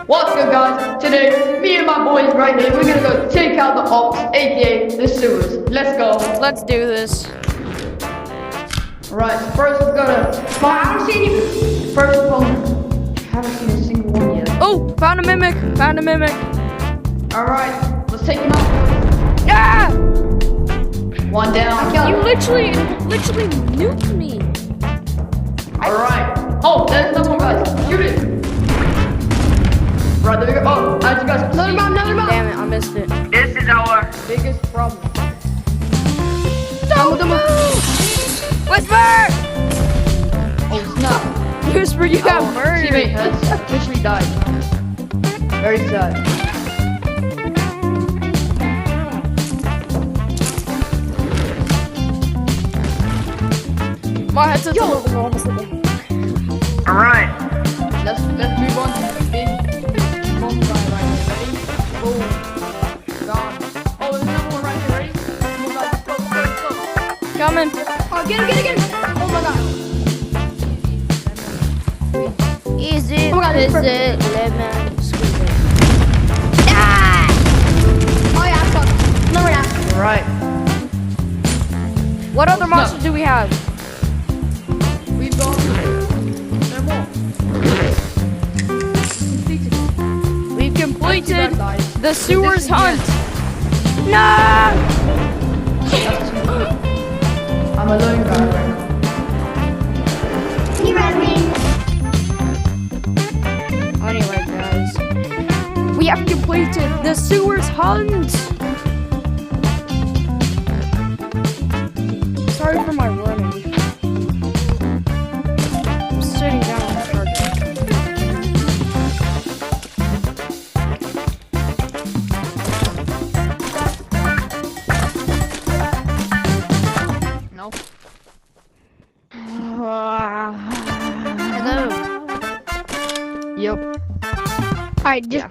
What's good, guys? Today, me and my boys right here, we're gonna go take out the ops, aka the sewers. Let's go. Let's do this. Alright, first we're gonna find first opponent. Haven't seen a single one yet. Oh, found a mimic. Found a mimic. Alright, let's take him out. Ah! One down. You literally nuked me. Alright. Oh, there's another one, guys. Shoot it. Right, there we go. Oh, as you guys can see. Another bomb. Damn it, I missed it. This is our biggest problem. Don't move! Whisper! Oh, snap. Whisper, you got murdered. Teammate has officially died. Very sad. My headset's almost Alright. Let's move on to the big bomb guy right here. Ready? Boom. Gone. Oh, there's another one right here. Ready? Come on, guys. Go. coming. Oh, get him. Oh my god. Easy. Oh my God, this is visit lemon squeeze. Ah! Oh yeah, fuck. No, we're not. Alright. What other no. monsters do we have? We've got no more. Completed. We've completed Guys. the sewers This is hunt. No! I'm a lone guy right now. Can you res me? Anyway, guys, we have completed the sewers hunt. Sorry for my running. I'm sitting down on the charger. No. Hello. Yep. Alright, just